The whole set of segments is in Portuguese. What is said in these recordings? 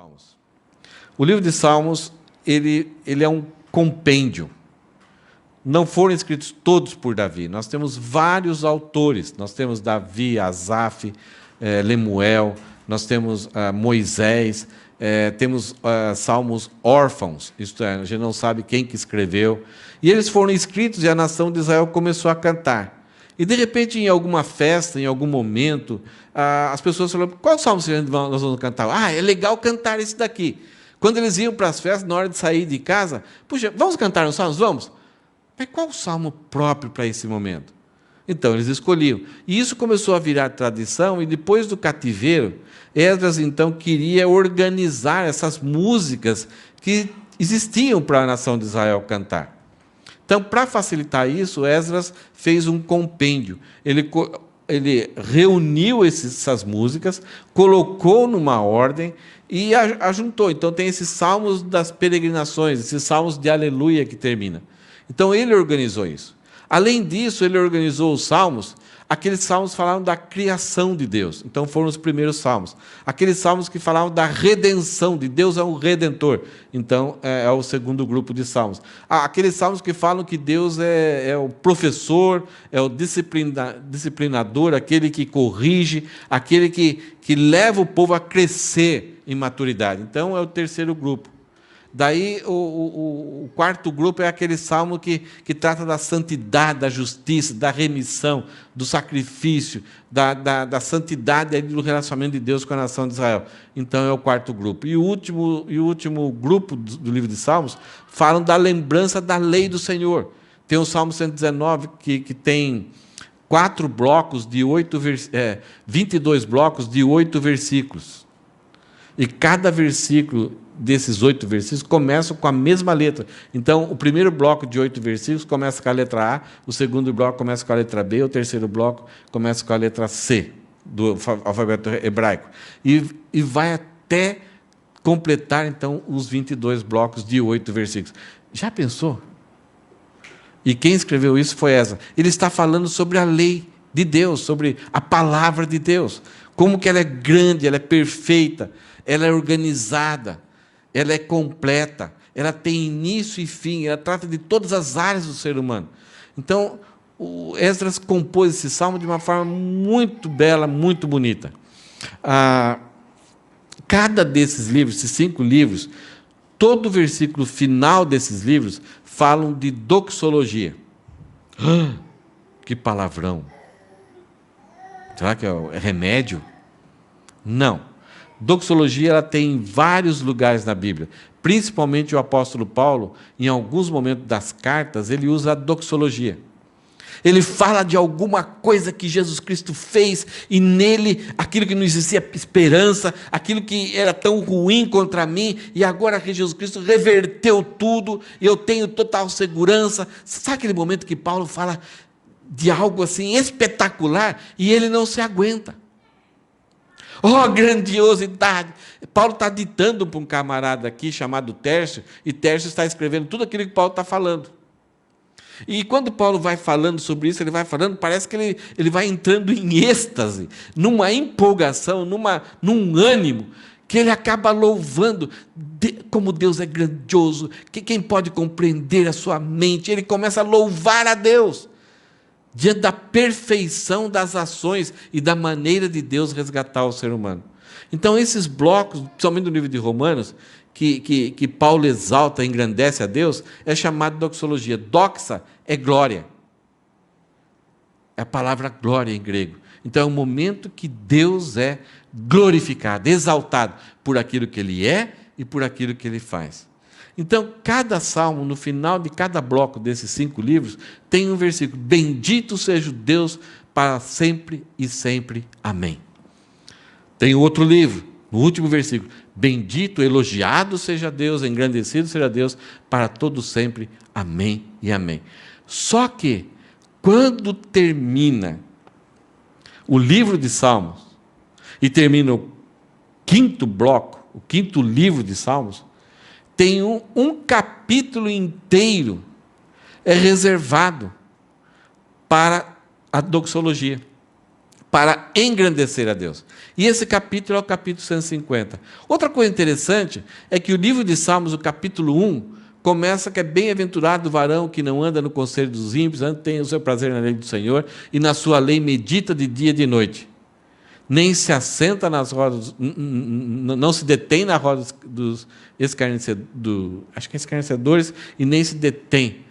Salmos. O livro de Salmos, ele é um compêndio. Não foram escritos todos por Davi. Nós temos vários autores. Nós temos Davi, Asaf, Lemuel, nós temos Moisés, temos salmos órfãos, isto é, a gente não sabe quem que escreveu. E eles foram escritos e a nação de Israel começou a cantar. E, de repente, em alguma festa, em algum momento, as pessoas falaram: qual salmo nós vamos cantar? Ah, é legal cantar esse daqui. Quando eles iam para as festas, na hora de sair de casa, puxa, vamos cantar uns salmos? Vamos. Mas qual o salmo próprio para esse momento? Então, eles escolhiam. E isso começou a virar tradição, e depois do cativeiro, Esdras, então, queria organizar essas músicas que existiam para a nação de Israel cantar. Então, para facilitar isso, Esdras fez um compêndio. Ele reuniu essas músicas, colocou numa ordem e ajuntou. Então, tem esses salmos das peregrinações, esses salmos de aleluia que termina. Então, ele organizou isso. Além disso, ele organizou os salmos. Aqueles salmos falavam da criação de Deus. Então, foram os primeiros salmos. Aqueles salmos que falavam da redenção, de Deus é um redentor. Então, é o segundo grupo de salmos. Aqueles salmos que falam que Deus é o professor, é o disciplinador, aquele que corrige, aquele que leva o povo a crescer em maturidade. Então, é o terceiro grupo. Daí, o quarto grupo é aquele salmo que trata da santidade, da justiça, da remissão, do sacrifício, da santidade e do relacionamento de Deus com a nação de Israel. Então, é o quarto grupo. E o último grupo do livro de Salmos falam da lembrança da lei do Senhor. Tem o Salmo 119, que tem 4 blocos de 22 blocos de 8 versículos. E cada versículo desses 8 versículos começam com a mesma letra. Então, o primeiro bloco de 8 versículos começa com a letra A, o segundo bloco começa com a letra B, o terceiro bloco começa com a letra C, do alfabeto hebraico. E vai até completar, então, os 22 blocos de 8 versículos. Já pensou? E quem escreveu isso foi Esdras. Ele está falando sobre a lei de Deus, sobre a palavra de Deus. Como que ela é grande, ela é perfeita, ela é organizada, ela é completa, ela tem início e fim, ela trata de todas as áreas do ser humano. Então, o Esdras compôs esse salmo de uma forma muito bela, muito bonita. Cada desses livros, esses 5 livros, todo o versículo final desses livros falam de doxologia. Que palavrão! Será que é remédio? Não. Doxologia ela tem vários lugares na Bíblia. Principalmente o apóstolo Paulo, em alguns momentos das cartas, ele usa a doxologia. Ele fala de alguma coisa que Jesus Cristo fez, e nele, aquilo que não existia esperança, aquilo que era tão ruim contra mim, e agora que Jesus Cristo reverteu tudo, e eu tenho total segurança. Sabe aquele momento que Paulo fala de algo assim espetacular, e ele não se aguenta? Oh, grandiosidade! Paulo está ditando para um camarada aqui chamado Tércio, e Tércio está escrevendo tudo aquilo que Paulo está falando. E quando Paulo vai falando sobre isso, ele vai falando, parece que ele vai entrando em êxtase, numa empolgação, num ânimo, que ele acaba louvando como Deus é grandioso, que quem pode compreender a sua mente, ele começa a louvar a Deus, diante da perfeição das ações e da maneira de Deus resgatar o ser humano. Então, esses blocos, principalmente no livro de Romanos, que Paulo exalta e engrandece a Deus, é chamado de doxologia. Doxa é glória. É a palavra glória em grego. Então, é o momento que Deus é glorificado, exaltado por aquilo que Ele é e por aquilo que Ele faz. Então, cada salmo, no final de cada bloco desses 5 livros, tem um versículo: bendito seja o Deus para sempre e sempre. Amém. Tem outro livro, no último versículo: bendito, elogiado seja Deus, engrandecido seja Deus, para todo sempre. Amém e amém. Só que, quando termina o livro de Salmos, e termina o 5º bloco, o 5º livro de Salmos, tem um capítulo inteiro reservado para a doxologia, para engrandecer a Deus. E esse capítulo é o capítulo 150. Outra coisa interessante é que o livro de Salmos, o capítulo 1, começa que é bem-aventurado o varão que não anda no conselho dos ímpios, tem o seu prazer na lei do Senhor, e na sua lei medita de dia e de noite. Nem se assenta nas rodas, não se detém na roda dos escarnecedores, e nem se detém,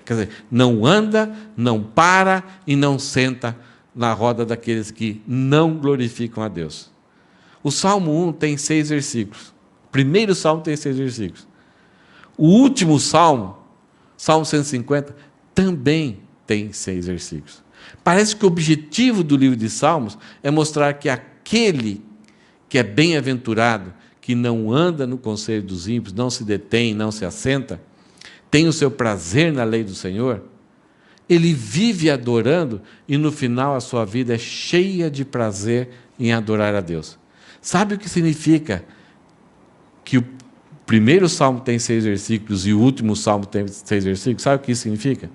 quer dizer, não anda, não para e não senta na roda daqueles que não glorificam a Deus. O Salmo 1 tem 6 versículos. O primeiro Salmo tem 6 versículos. O último Salmo, Salmo 150, também tem 6 versículos. Parece que o objetivo do livro de Salmos é mostrar que aquele que é bem-aventurado, que não anda no conselho dos ímpios, não se detém, não se assenta, tem o seu prazer na lei do Senhor, ele vive adorando e no final a sua vida é cheia de prazer em adorar a Deus. Sabe o que significa que o primeiro Salmo tem 6 versículos e o último Salmo tem 6 versículos? Sabe o que isso significa?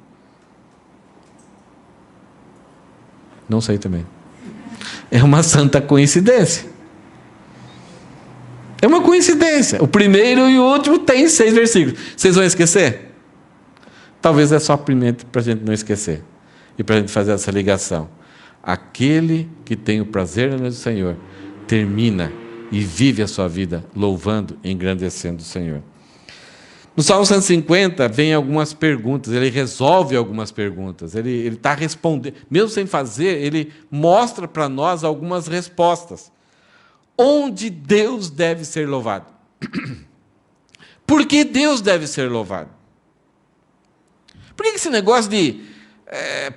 Não sei também. É uma santa coincidência. É uma coincidência. O primeiro e o último tem 6 versículos. Vocês vão esquecer? Talvez é só para a gente não esquecer. E para a gente fazer essa ligação. Aquele que tem o prazer na lei do Senhor termina e vive a sua vida louvando e engrandecendo o Senhor. No Salmo 150 vem algumas perguntas, ele resolve algumas perguntas, ele está respondendo, mesmo sem fazer, ele mostra para nós algumas respostas. Onde Deus deve ser louvado? Por que Deus deve ser louvado? Por que esse negócio de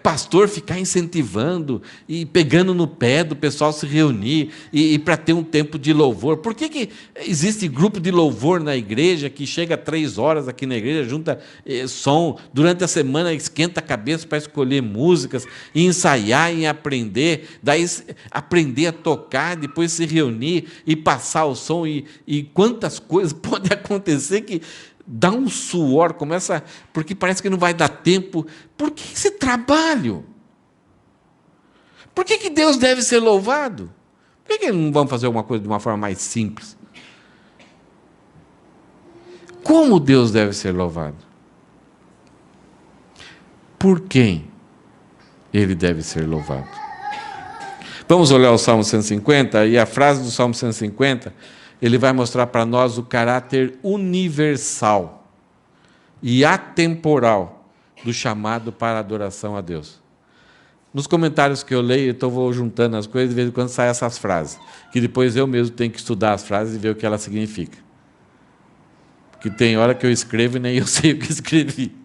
pastor ficar incentivando e pegando no pé do pessoal se reunir e para ter um tempo de louvor? Por que existe grupo de louvor na igreja que chega 3 horas aqui na igreja, junta som, durante a semana esquenta a cabeça para escolher músicas, e ensaiar e aprender, daí aprender a tocar, depois se reunir e passar o som e quantas coisas podem acontecer que dá um suor, começa, porque parece que não vai dar tempo. Por que esse trabalho? Por que Deus deve ser louvado? Por que não vamos fazer alguma coisa de uma forma mais simples? Como Deus deve ser louvado? Por quem Ele deve ser louvado? Vamos olhar o Salmo 150, e a frase do Salmo 150... ele vai mostrar para nós o caráter universal e atemporal do chamado para a adoração a Deus. Nos comentários que eu leio, então vou juntando as coisas, de vez em quando saem essas frases, que depois eu mesmo tenho que estudar as frases e ver o que elas significam. Porque tem hora que eu escrevo e nem eu sei o que escrevi.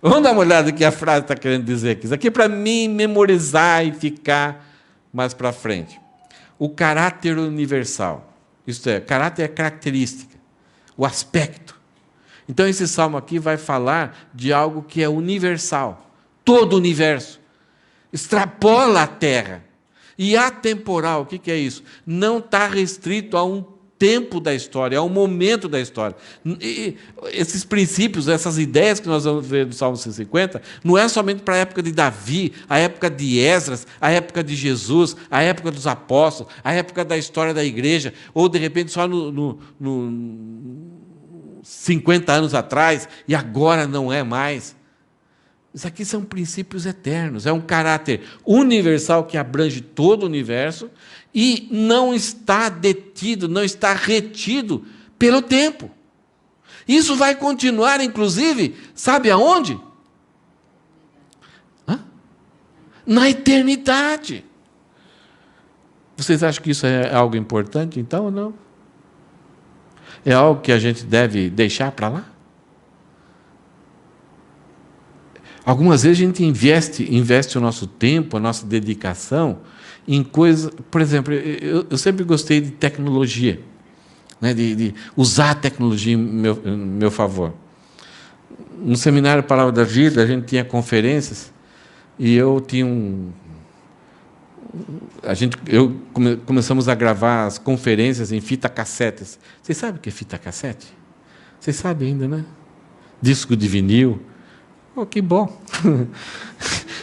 Vamos dar uma olhada no que a frase está querendo dizer aqui. Isso aqui é para mim memorizar e ficar mais para frente. O caráter universal. Isto é, caráter é característica, o aspecto. Então, esse salmo aqui vai falar de algo que é universal, todo o universo, extrapola a terra. E atemporal, o que é isso? Não está restrito a um tempo da história, a um momento da história. E esses princípios, essas ideias que nós vamos ver no Salmo 150, não é somente para a época de Davi, a época de Esdras, a época de Jesus, a época dos apóstolos, a época da história da igreja, ou de repente só no 50 anos atrás, e agora não é mais. Isso aqui são princípios eternos, é um caráter universal que abrange todo o universo e não está detido, não está retido pelo tempo. Isso vai continuar, inclusive, sabe aonde? Na eternidade. Vocês acham que isso é algo importante, então, ou não? É algo que a gente deve deixar para lá? Algumas vezes a gente investe o nosso tempo, a nossa dedicação em coisas... Por exemplo, eu sempre gostei de tecnologia, né, de usar a tecnologia em meu favor. No seminário Palavra da Vida, a gente tinha conferências e eu tinha começamos a gravar as conferências em fita cassetes. Vocês sabem o que é fita cassete? Vocês sabem ainda, né? Disco de vinil. Oh, que bom!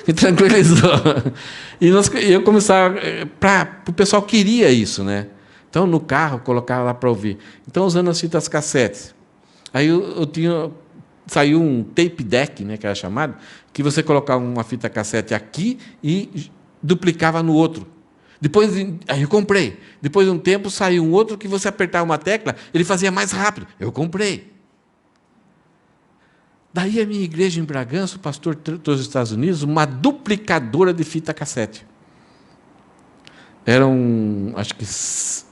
Me tranquilizou. E eu começava... O pessoal queria isso, né? Então, no carro, eu colocava lá para ouvir. Então, usando as fitas cassetes. Aí saiu um tape deck, né, que era chamado, que você colocava uma fita cassete aqui e duplicava no outro. Depois, aí eu comprei. Depois de um tempo, saiu um outro que você apertava uma tecla, ele fazia mais rápido. Eu comprei. Daí a minha igreja em Bragança, o pastor trouxe dos Estados Unidos, uma duplicadora de fita cassete. Acho que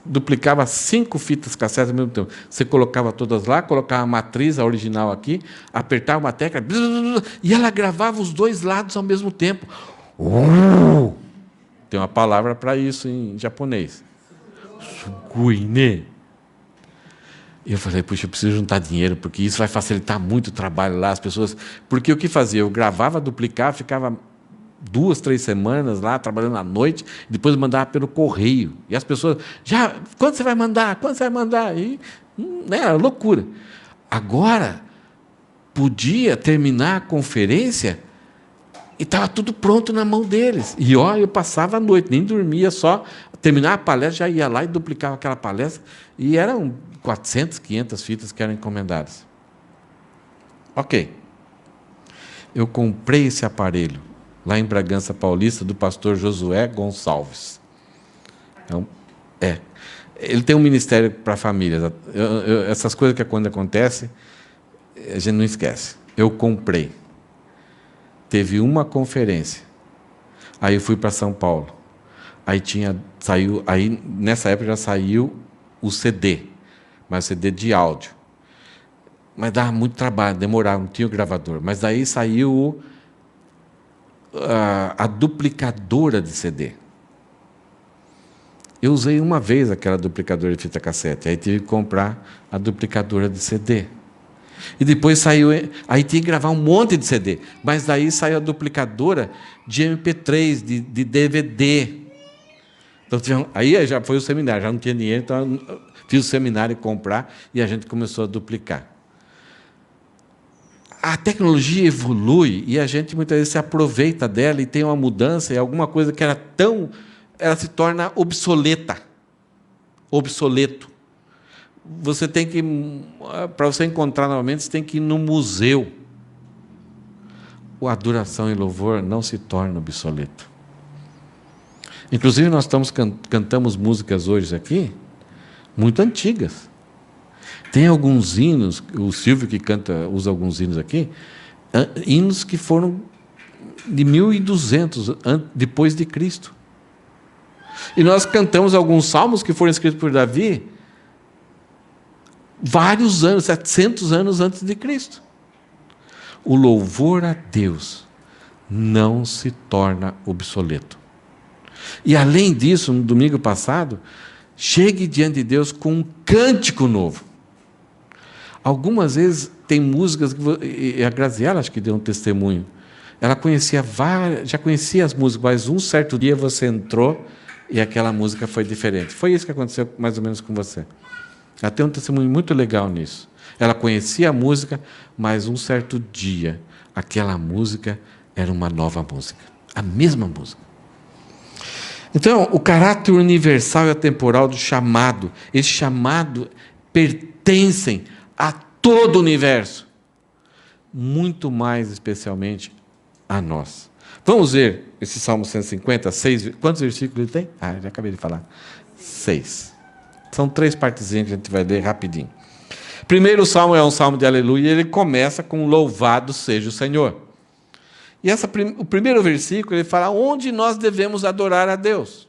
duplicava 5 fitas cassete ao mesmo tempo. Você colocava todas lá, colocava a matriz, a original aqui, apertava uma tecla, e ela gravava os 2 lados ao mesmo tempo. Tem uma palavra para isso em japonês. Suguine. E eu falei, puxa, eu preciso juntar dinheiro, porque isso vai facilitar muito o trabalho lá, as pessoas... Porque o que fazia? Eu gravava, duplicava, ficava 2, 3 semanas lá, trabalhando à noite, depois mandava pelo correio. E as pessoas, quando você vai mandar? Quando você vai mandar? E, era loucura. Agora, podia terminar a conferência e estava tudo pronto na mão deles. E, eu passava a noite, nem dormia, só terminava a palestra, já ia lá e duplicava aquela palestra, e eram 400, 500 fitas que eram encomendadas. Ok. Eu comprei esse aparelho lá em Bragança Paulista, do pastor Josué Gonçalves. Então, ele tem um ministério para famílias. Essas coisas que quando acontecem, a gente não esquece. Eu comprei. Teve uma conferência. Aí eu fui para São Paulo. Aí nessa época já saiu o CD, mas CD de áudio. Mas dava muito trabalho, demorava, não tinha o gravador. Mas daí saiu a duplicadora de CD. Eu usei uma vez aquela duplicadora de fita cassete, aí tive que comprar a duplicadora de CD. E depois saiu, aí tinha que gravar um monte de CD, mas daí saiu a duplicadora de MP3, de DVD. Então, aí já foi o seminário, já não tinha dinheiro, então fiz o seminário comprar e a gente começou a duplicar. A tecnologia evolui e a gente muitas vezes se aproveita dela e tem uma mudança, e alguma coisa que era ela se torna obsoleta. Obsoleto. Você tem que, para você encontrar novamente, você tem que ir no museu. A adoração e louvor não se torna obsoleto. Inclusive, nós cantamos músicas hoje aqui, muito antigas. Tem alguns hinos, o Silvio que usa alguns hinos aqui, hinos que foram de 1200 depois de Cristo. E nós cantamos alguns salmos que foram escritos por Davi vários anos, 700 anos antes de Cristo. O louvor a Deus não se torna obsoleto. E, além disso, no domingo passado, chegue diante de Deus com um cântico novo. Algumas vezes tem músicas que a Graziela acho que deu um testemunho. Ela já conhecia as músicas, mas um certo dia você entrou e aquela música foi diferente. Foi isso que aconteceu mais ou menos com você. Ela tem um testemunho muito legal nisso. Ela conhecia a música, mas um certo dia aquela música era uma nova música, a mesma música. Então, o caráter universal e atemporal do chamado, esse chamado pertencem a todo o universo, muito mais especialmente a nós. Vamos ver esse Salmo 150, 6, quantos versículos ele tem? Já acabei de falar. 6. São 3 partezinhas que a gente vai ler rapidinho. Primeiro, o Salmo é um Salmo de aleluia, e ele começa com louvado seja o Senhor. E o primeiro versículo, ele fala onde nós devemos adorar a Deus.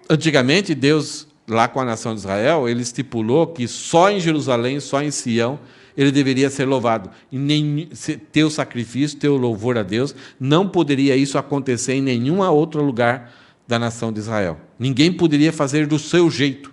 Antigamente, Deus, lá com a nação de Israel, ele estipulou que só em Jerusalém, só em Sião, ele deveria ser louvado. E nem ter o sacrifício, ter o louvor a Deus, não poderia isso acontecer em nenhum outro lugar da nação de Israel. Ninguém poderia fazer do seu jeito.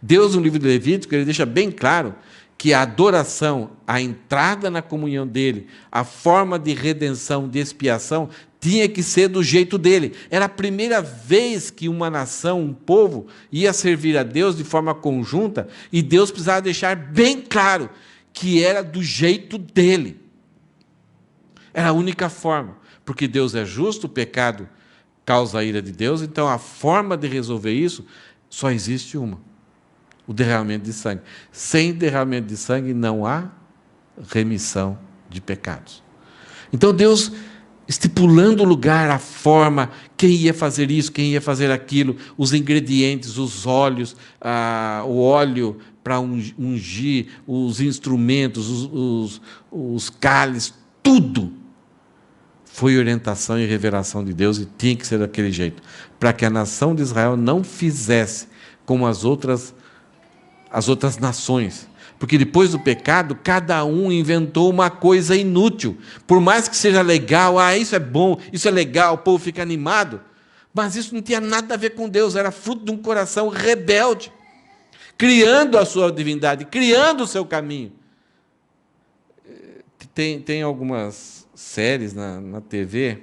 Deus, no livro de Levítico, ele deixa bem claro que a adoração, a entrada na comunhão dele, a forma de redenção, de expiação, tinha que ser do jeito dele. Era a primeira vez que uma nação, um povo, ia servir a Deus de forma conjunta, e Deus precisava deixar bem claro que era do jeito dele. Era a única forma, porque Deus é justo, o pecado causa a ira de Deus, então a forma de resolver isso só existe uma: o derramamento de sangue. Sem derramamento de sangue não há remissão de pecados. Então Deus estipulando o lugar, a forma, quem ia fazer isso, quem ia fazer aquilo, os ingredientes, os óleos, o óleo para ungir, os instrumentos, os cálices, tudo foi orientação e revelação de Deus, e tinha que ser daquele jeito, para que a nação de Israel não fizesse como as outras nações. Porque depois do pecado, cada um inventou uma coisa inútil. Por mais que seja legal, isso é bom, isso é legal, o povo fica animado, mas isso não tinha nada a ver com Deus, era fruto de um coração rebelde, criando a sua divindade, criando o seu caminho. Tem algumas séries na TV,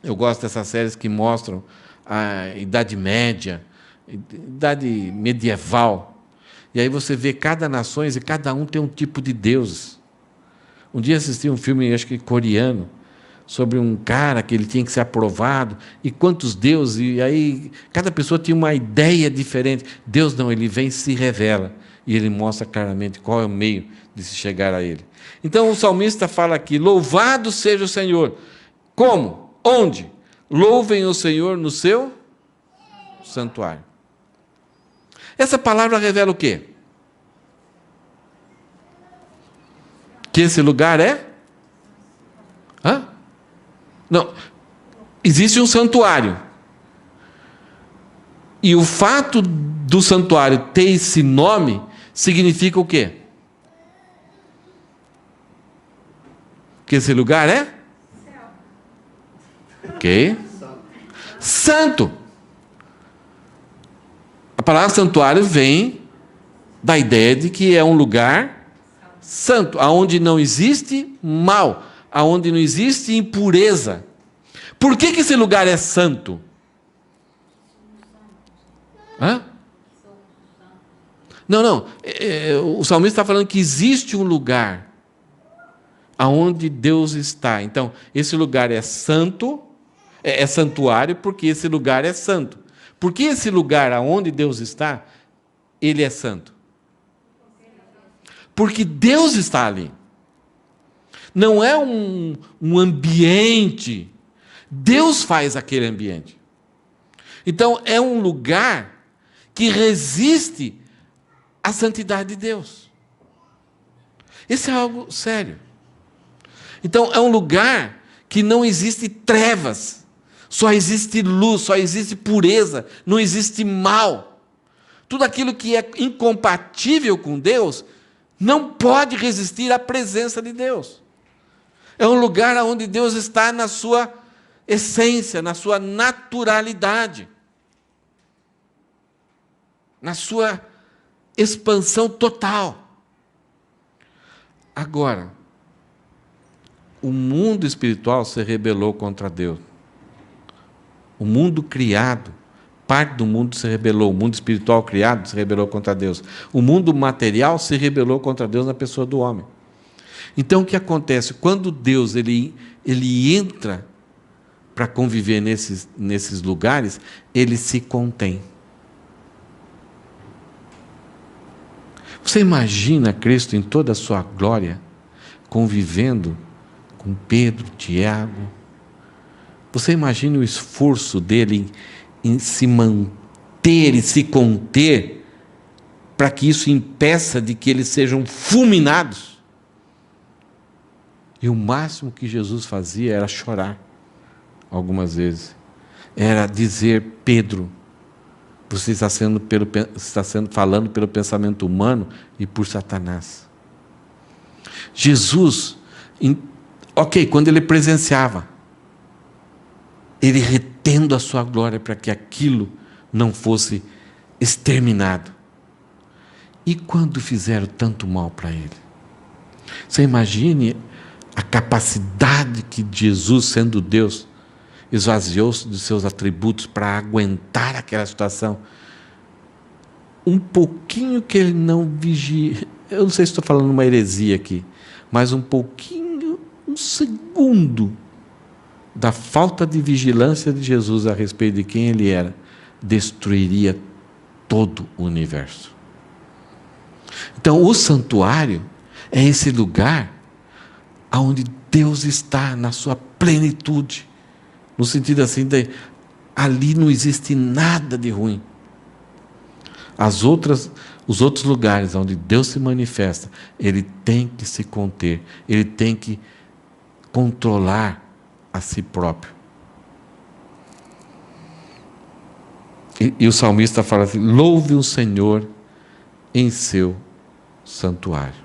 eu gosto dessas séries que mostram a Idade Média, Idade Medieval. E aí você vê cada nação e cada um tem um tipo de deuses. Um dia assisti um filme, acho que coreano, sobre um cara que ele tinha que ser aprovado, e quantos deuses, e aí cada pessoa tinha uma ideia diferente. Deus não, ele vem e se revela, e ele mostra claramente qual é o meio de se chegar a ele. Então o salmista fala aqui: louvado seja o Senhor. Como? Onde? Louvem o Senhor no seu santuário. Essa palavra revela o quê? Que esse lugar é? Não. Existe um santuário. E o fato do santuário ter esse nome significa o quê? Que esse lugar é? Ok. Santo. A palavra santuário vem da ideia de que é um lugar santo, aonde não existe mal, aonde não existe impureza. Por que esse lugar é santo? Não. O salmista está falando que existe um lugar aonde Deus está. Então, esse lugar é santo, é santuário, porque esse lugar é santo. Porque esse lugar aonde Deus está, ele é santo. Porque Deus está ali. Não é um ambiente. Deus faz aquele ambiente. Então, é um lugar que resiste à santidade de Deus. Isso é algo sério. Então, é um lugar que não existe trevas. Só existe luz, só existe pureza, não existe mal. Tudo aquilo que é incompatível com Deus não pode resistir à presença de Deus. É um lugar onde Deus está na sua essência, na sua naturalidade, na sua expansão total. Agora, o mundo espiritual se rebelou contra Deus. O mundo criado, parte do mundo se rebelou. O mundo espiritual criado se rebelou contra Deus. O mundo material se rebelou contra Deus na pessoa do homem. Então, o que acontece? Quando Deus ele entra para conviver nesses lugares, ele se contém. Você imagina Cristo em toda a sua glória, convivendo com Pedro, Tiago? Você imagina o esforço dele em se manter e se conter, para que isso impeça de que eles sejam fulminados? E o máximo que Jesus fazia era chorar, algumas vezes. Era dizer: Pedro, você está falando pelo pensamento humano e por Satanás. Jesus, quando ele presenciava, ele retendo a sua glória para que aquilo não fosse exterminado. E quando fizeram tanto mal para ele? Você imagine a capacidade que Jesus, sendo Deus, esvaziou-se dos seus atributos para aguentar aquela situação. Um pouquinho que ele não vigia, eu não sei se estou falando uma heresia aqui, mas um um segundo da falta de vigilância de Jesus a respeito de quem ele era, destruiria todo o universo. Então, o santuário é esse lugar onde Deus está na sua plenitude, no sentido assim de ali não existe nada de ruim. Os outros lugares onde Deus se manifesta, ele tem que se conter, ele tem que controlar a si próprio. E o salmista fala assim: louve o Senhor em seu santuário.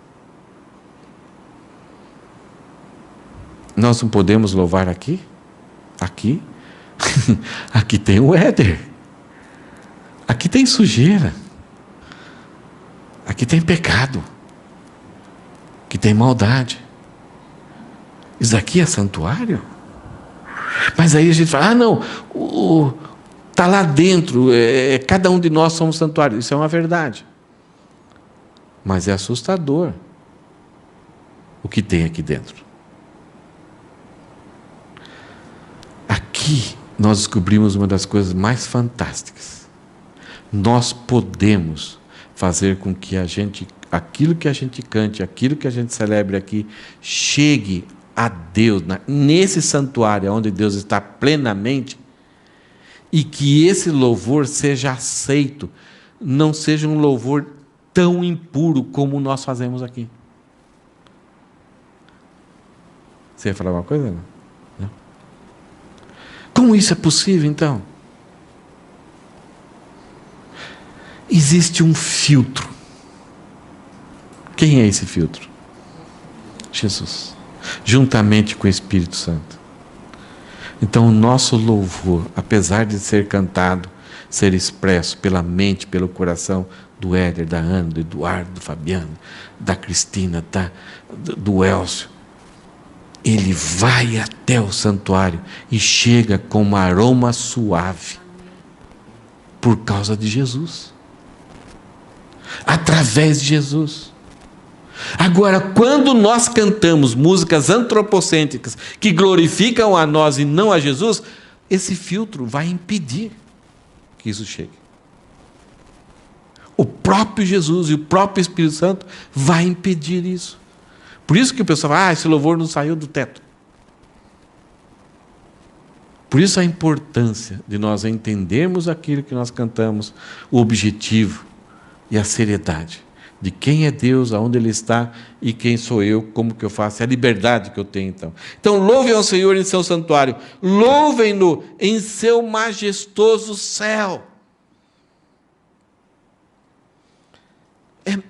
Nós não podemos louvar aqui? Aqui? Aqui tem o éder. Aqui tem sujeira. Aqui tem pecado. Aqui tem maldade. Isso aqui é santuário? Mas aí a gente fala: não, está lá dentro, cada um de nós somos santuário. Isso é uma verdade. Mas é assustador o que tem aqui dentro. Aqui nós descobrimos uma das coisas mais fantásticas. Nós podemos fazer com que aquilo que a gente cante, aquilo que a gente celebre aqui, chegue a Deus, nesse santuário onde Deus está plenamente, e que esse louvor seja aceito, não seja um louvor tão impuro como nós fazemos aqui. Você ia falar alguma coisa? Não? Como isso é possível, então? Existe um filtro. Quem é esse filtro? Jesus. Juntamente com o Espírito Santo. Então, o nosso louvor, apesar de ser cantado, ser expresso pela mente, pelo coração do Éder, da Ana, do Eduardo, do Fabiano, da Cristina, do Elcio, ele vai até o santuário e chega com um aroma suave por causa de Jesus. Através de Jesus. Agora, quando nós cantamos músicas antropocêntricas que glorificam a nós e não a Jesus, esse filtro vai impedir que isso chegue. O próprio Jesus e o próprio Espírito Santo vai impedir isso. Por isso que o pessoal fala: esse louvor não saiu do teto. Por isso a importância de nós entendermos aquilo que nós cantamos, o objetivo e a seriedade de quem é Deus, aonde Ele está e quem sou eu, como que eu faço, é a liberdade que eu tenho então. Então, louvem ao Senhor em seu santuário, louvem-no em seu majestoso céu.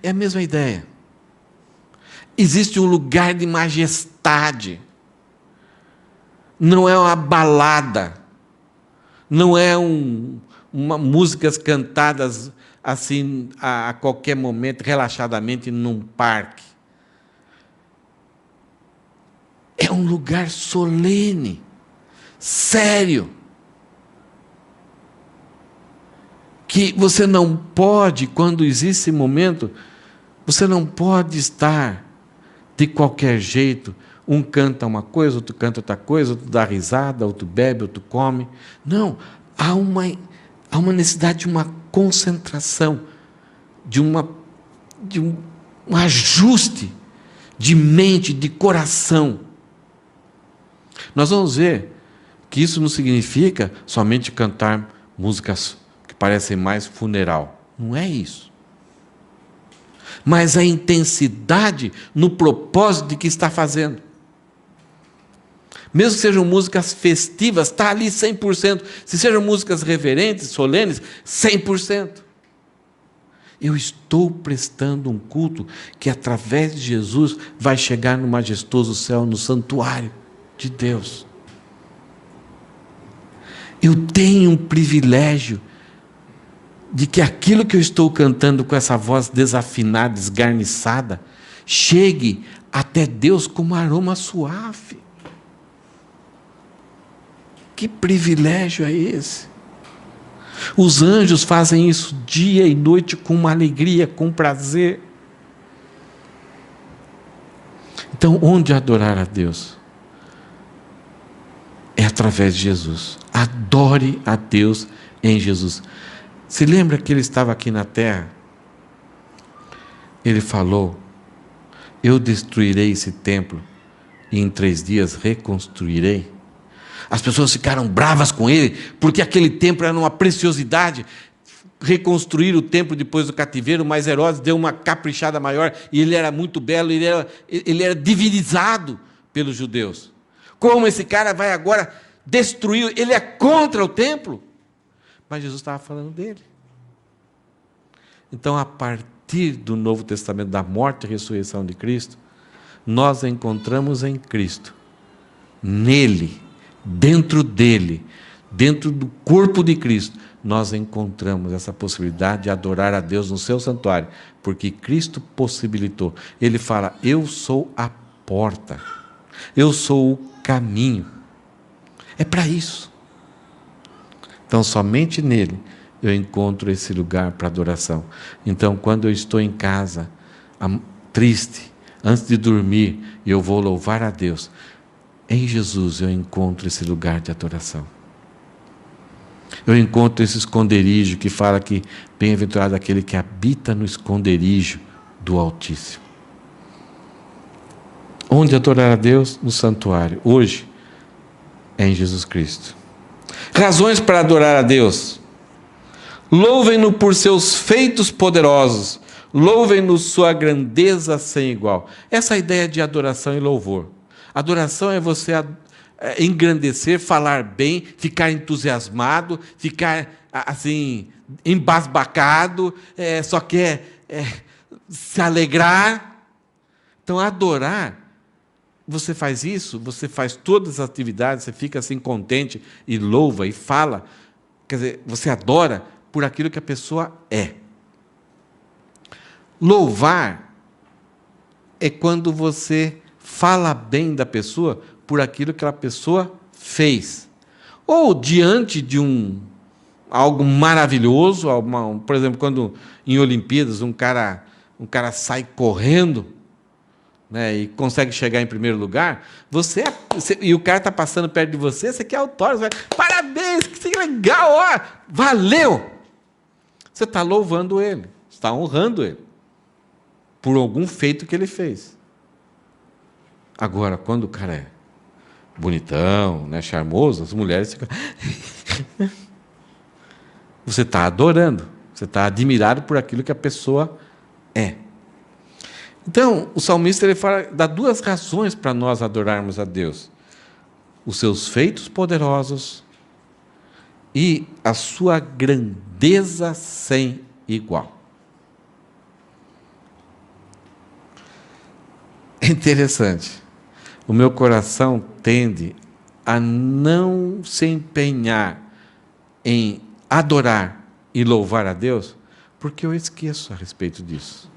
É a mesma ideia. Existe um lugar de majestade. Não é uma balada, não é músicas cantadas assim a qualquer momento, relaxadamente num parque. É um lugar solene, sério, que você não pode, quando existe esse momento, você não pode estar de qualquer jeito. Um canta uma coisa, outro canta outra coisa, outro dá risada, outro bebe, outro come. Não, há uma necessidade de uma concentração, de um ajuste de mente, de coração. Nós vamos ver que isso não significa somente cantar músicas que parecem mais funeral. Não é isso. Mas a intensidade no propósito de que está fazendo. Mesmo que sejam músicas festivas, está ali 100%. Se sejam músicas reverentes, solenes, 100%. Eu estou prestando um culto que, através de Jesus, vai chegar no majestoso céu, no santuário de Deus. Eu tenho um privilégio de que aquilo que eu estou cantando com essa voz desafinada, esgarniçada, chegue até Deus como um aroma suave. Que privilégio é esse? Os anjos fazem isso dia e noite com uma alegria, com prazer. Então, onde adorar a Deus? através de Jesus. Adore a Deus em Jesus. Se lembra que ele estava aqui na terra? Ele falou: eu destruirei esse templo e em 3 dias reconstruirei. As pessoas ficaram bravas com ele, porque aquele templo era uma preciosidade. Reconstruir o templo depois do cativeiro, mas Herodes deu uma caprichada maior, e ele era muito belo, ele era divinizado pelos judeus. Como esse cara vai agora destruir? Ele é contra o templo. Mas Jesus estava falando dele. Então, a partir do Novo Testamento, da morte e ressurreição de Cristo, nós encontramos em Cristo, nele, dentro dele, dentro do corpo de Cristo, nós encontramos essa possibilidade de adorar a Deus no seu santuário, porque Cristo possibilitou. Ele fala: eu sou a porta, eu sou o caminho. É para isso. Então, somente nele eu encontro esse lugar para adoração. Então, quando eu estou em casa, triste, antes de dormir, eu vou louvar a Deus. Em Jesus eu encontro esse lugar de adoração. Eu encontro esse esconderijo que fala que bem-aventurado aquele que habita no esconderijo do Altíssimo. Onde adorar a Deus? No santuário. Hoje é em Jesus Cristo. Razões para adorar a Deus: louvem-no por seus feitos poderosos, louvem-no sua grandeza sem igual. Essa é a ideia de adoração e louvor. Adoração é você engrandecer, falar bem, ficar entusiasmado, ficar assim, embasbacado, só quer se alegrar. Então, adorar, você faz isso, você faz todas as atividades, você fica assim contente e louva e fala. Quer dizer, você adora por aquilo que a pessoa é. Louvar é quando você fala bem da pessoa por aquilo que aquela pessoa fez. Ou diante de algo maravilhoso, por exemplo, quando em Olimpíadas um cara sai correndo, né, e consegue chegar em primeiro lugar, e o cara está passando perto de você, você quer autógrafo, parabéns, que legal, ó, valeu! Você está louvando ele, está honrando ele, por algum feito que ele fez. Agora, quando o cara é bonitão, né, charmoso, as mulheres ficam... Você está adorando, você está admirado por aquilo que a pessoa é. Então, o salmista ele dá 2 razões para nós adorarmos a Deus: os seus feitos poderosos e a sua grandeza sem igual. É interessante. O meu coração tende a não se empenhar em adorar e louvar a Deus, porque eu esqueço a respeito disso.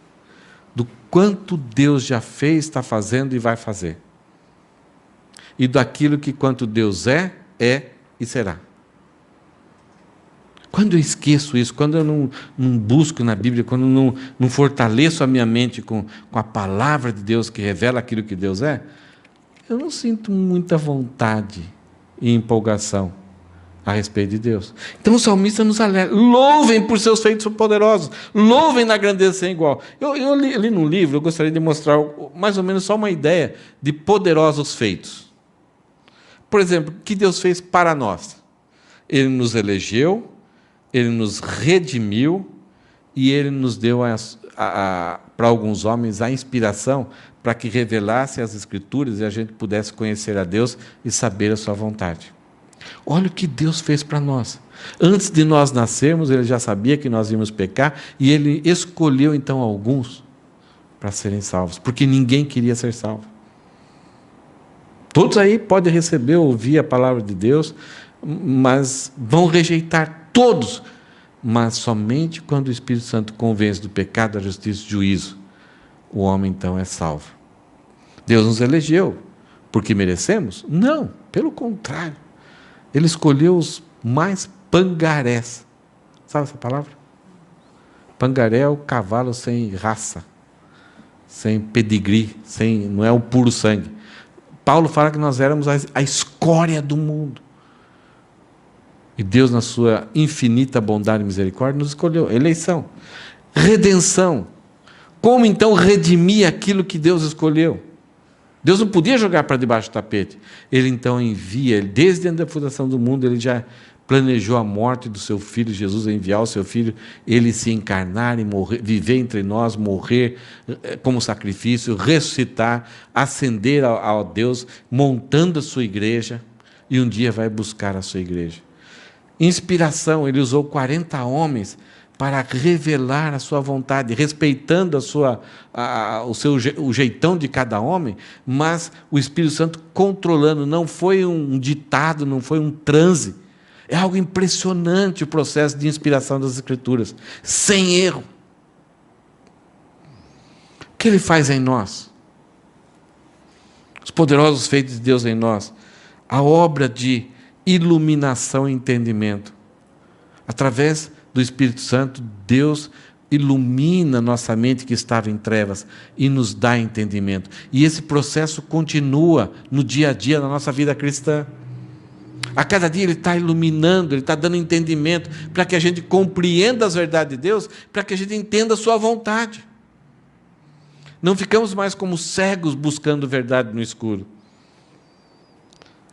Do quanto Deus já fez, está fazendo e vai fazer. E daquilo que quanto Deus é e será. Quando eu esqueço isso, quando eu não busco na Bíblia, quando eu não fortaleço a minha mente com a palavra de Deus que revela aquilo que Deus é, eu não sinto muita vontade e empolgação a respeito de Deus. Então o salmista nos alerta: louvem por seus feitos poderosos, louvem na grandeza sem igual. Eu li num livro, eu gostaria de mostrar mais ou menos só uma ideia de poderosos feitos. Por exemplo, o que Deus fez para nós? Ele nos elegeu, Ele nos redimiu e Ele nos deu para alguns homens a inspiração para que revelasse as Escrituras e a gente pudesse conhecer a Deus e saber a sua vontade. Olha o que Deus fez para nós. Antes de nós nascermos, Ele já sabia que nós íamos pecar e Ele escolheu então alguns para serem salvos, porque ninguém queria ser salvo. Todos aí podem receber, ouvir a palavra de Deus, mas vão rejeitar todos. Mas somente quando o Espírito Santo convence do pecado, da justiça e do juízo, o homem então é salvo. Deus nos elegeu porque merecemos? Não, pelo contrário. Ele escolheu os mais pangarés. Sabe essa palavra? Pangaré é o cavalo sem raça, sem pedigree, não é o puro sangue. Paulo fala que nós éramos a escória do mundo. E Deus, na sua infinita bondade e misericórdia, nos escolheu. Eleição. Redenção. Como então redimir aquilo que Deus escolheu? Deus não podia jogar para debaixo do tapete. Ele então envia, desde a fundação do mundo, ele já planejou a morte do seu filho, Jesus, a enviar o seu filho, ele se encarnar e morrer, viver entre nós, morrer como sacrifício, ressuscitar, ascender ao Deus, montando a sua igreja, e um dia vai buscar a sua igreja. Inspiração, ele usou 40 homens para revelar a sua vontade, respeitando o jeitão de cada homem, mas o Espírito Santo controlando. Não foi um ditado, não foi um transe. É algo impressionante o processo de inspiração das Escrituras, sem erro. O que ele faz em nós? Os poderosos feitos de Deus em nós. A obra de iluminação e entendimento. Através do Espírito Santo, Deus ilumina nossa mente que estava em trevas e nos dá entendimento. E esse processo continua no dia a dia da nossa vida cristã. A cada dia Ele está iluminando, Ele está dando entendimento para que a gente compreenda as verdades de Deus, para que a gente entenda a sua vontade. Não ficamos mais como cegos buscando verdade no escuro.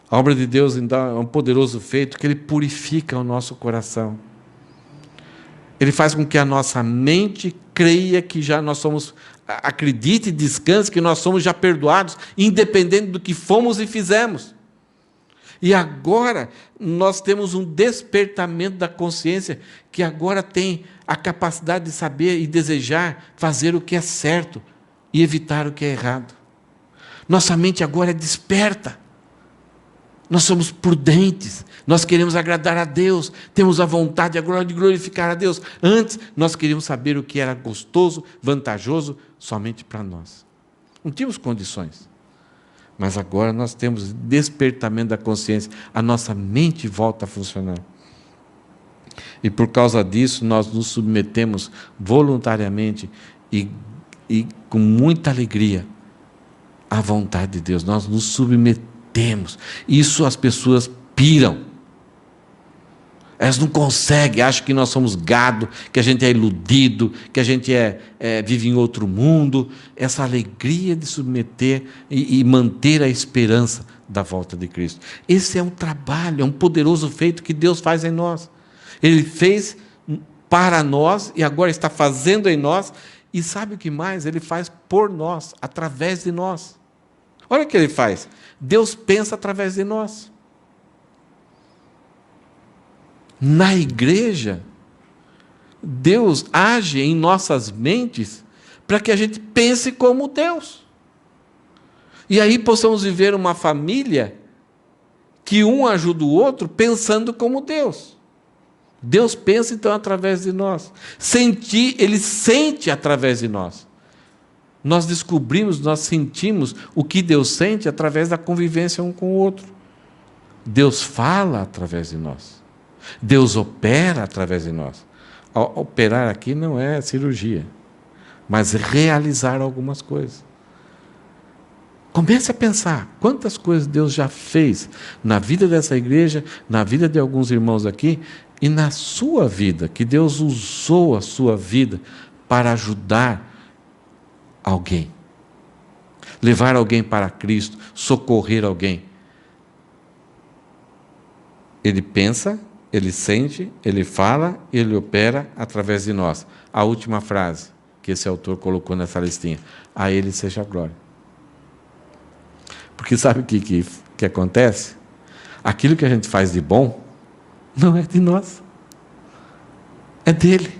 A obra de Deus então é um poderoso feito que Ele purifica o nosso coração. Ele faz com que a nossa mente creia que já nós somos, acredite e descanse que nós somos já perdoados, independente do que fomos e fizemos. E agora nós temos um despertamento da consciência que agora tem a capacidade de saber e desejar fazer o que é certo e evitar o que é errado. Nossa mente agora é desperta. Nós somos prudentes, nós queremos agradar a Deus, temos a vontade agora de glorificar a Deus. Antes, nós queríamos saber o que era gostoso, vantajoso, somente para nós. Não tínhamos condições. Mas agora nós temos despertamento da consciência, a nossa mente volta a funcionar. E por causa disso, nós nos submetemos voluntariamente e com muita alegria à vontade de Deus. Nós nos submetemos. Isso as pessoas piram. Elas não conseguem, acham que nós somos gado, que a gente é iludido, que a gente vive em outro mundo. Essa alegria de submeter e manter a esperança da volta de Cristo. Esse é um trabalho, é um poderoso feito que Deus faz em nós. Ele fez para nós e agora está fazendo em nós. E sabe o que mais? Ele faz por nós, através de nós. Olha o que Ele faz. Deus pensa através de nós. Na igreja, Deus age em nossas mentes para que a gente pense como Deus. E aí possamos viver uma família que um ajuda o outro pensando como Deus. Deus pensa então através de nós. Sentir, Ele sente através de nós. Nós descobrimos, nós sentimos o que Deus sente através da convivência um com o outro. Deus fala através de nós. Deus opera através de nós. Operar aqui não é cirurgia, mas realizar algumas coisas. Comece a pensar quantas coisas Deus já fez na vida dessa igreja, na vida de alguns irmãos aqui e na sua vida, que Deus usou a sua vida para ajudar alguém, levar alguém para Cristo, socorrer alguém. Ele pensa, Ele sente, Ele fala, Ele opera através de nós. A última frase que esse autor colocou nessa listinha: a Ele seja a glória. Porque sabe o que acontece? Aquilo que a gente faz de bom não é de nós, é dele.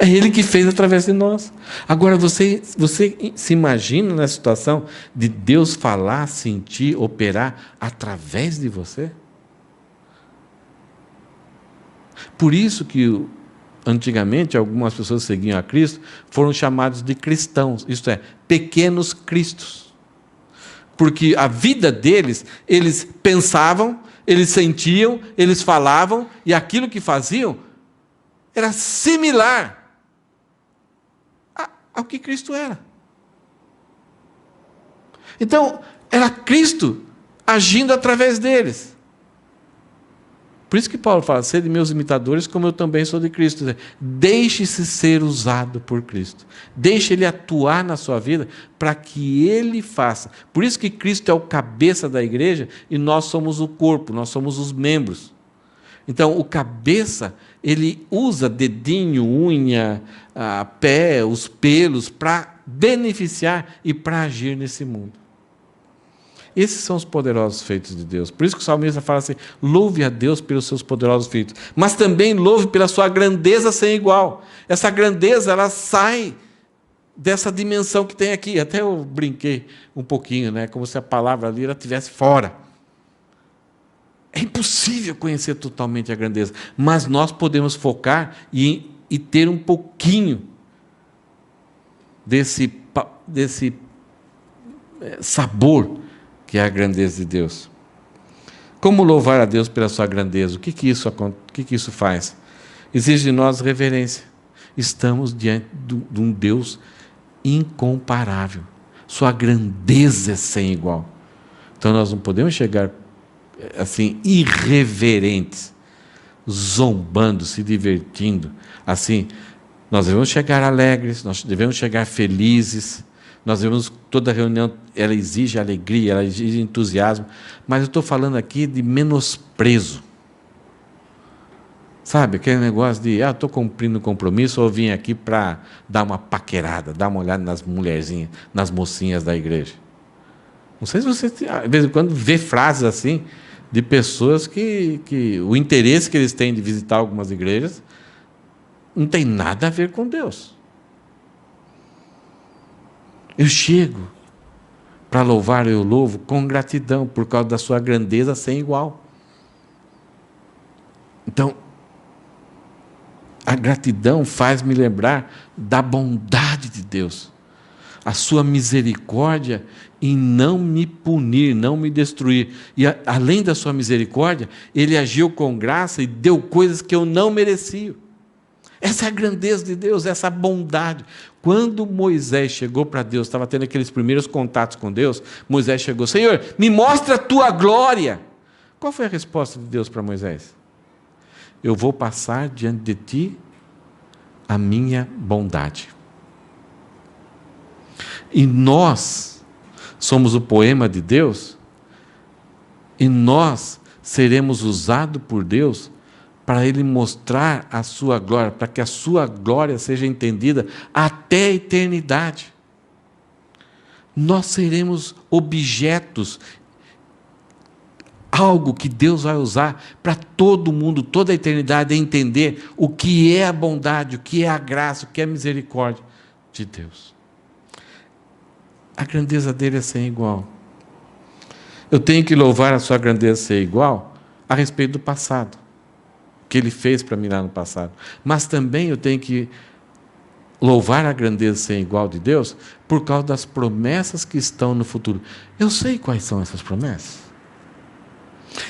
É Ele que fez através de nós. Agora, você se imagina na situação de Deus falar, sentir, operar através de você? Por isso que, antigamente, algumas pessoas que seguiam a Cristo foram chamados de cristãos, isto é, pequenos cristos. Porque a vida deles, eles pensavam, eles sentiam, eles falavam, e aquilo que faziam era similar ao que Cristo era. Então, era Cristo agindo através deles. Por isso que Paulo fala, sede meus imitadores, como eu também sou de Cristo. Deixe-se ser usado por Cristo. Deixe Ele atuar na sua vida para que Ele faça. Por isso que Cristo é o cabeça da igreja e nós somos o corpo, nós somos os membros. Então, o cabeça, ele usa dedinho, unha, pé, os pelos, para beneficiar e para agir nesse mundo. Esses são os poderosos feitos de Deus. Por isso que o salmista fala assim, louve a Deus pelos seus poderosos feitos, mas também louve pela sua grandeza sem igual. Essa grandeza, ela sai dessa dimensão que tem aqui. Até eu brinquei um pouquinho, né? Como se a palavra ali ela estivesse fora. É impossível conhecer totalmente a grandeza, mas nós podemos focar e ter um pouquinho desse sabor que é a grandeza de Deus. Como louvar a Deus pela sua grandeza? O que isso faz? Exige de nós reverência. Estamos diante de um Deus incomparável. Sua grandeza é sem igual. Então nós não podemos chegar assim irreverentes, zombando, se divertindo. Assim, nós devemos chegar alegres, nós devemos chegar felizes. Nós vemos toda reunião, ela exige alegria, ela exige entusiasmo, mas eu estou falando aqui de menosprezo. Sabe, aquele negócio de, estou cumprindo compromisso, ou vim aqui para dar uma paquerada, dar uma olhada nas mulherzinhas, nas mocinhas da igreja. Não sei se você, de vez em quando, vê frases assim, de pessoas que o interesse que eles têm de visitar algumas igrejas não tem nada a ver com Deus. Eu chego para louvar, eu louvo com gratidão, por causa da sua grandeza sem igual. Então, a gratidão faz-me lembrar da bondade de Deus, a sua misericórdia em não me punir, não me destruir. E além da sua misericórdia, Ele agiu com graça e deu coisas que eu não merecia. Essa é a grandeza de Deus, essa bondade. Quando Moisés chegou para Deus, estava tendo aqueles primeiros contatos com Deus, Moisés chegou, Senhor, me mostra a tua glória. Qual foi a resposta de Deus para Moisés? Eu vou passar diante de ti a minha bondade. E nós somos o poema de Deus, e nós seremos usados por Deus para Ele mostrar a sua glória, para que a sua glória seja entendida até a eternidade. Nós seremos objetos, algo que Deus vai usar para todo mundo, toda a eternidade, entender o que é a bondade, o que é a graça, o que é a misericórdia de Deus. A grandeza dele é sem igual. Eu tenho que louvar a sua grandeza sem igual a respeito do passado, que Ele fez para mim lá no passado. Mas também eu tenho que louvar a grandeza sem igual de Deus por causa das promessas que estão no futuro. Eu sei quais são essas promessas.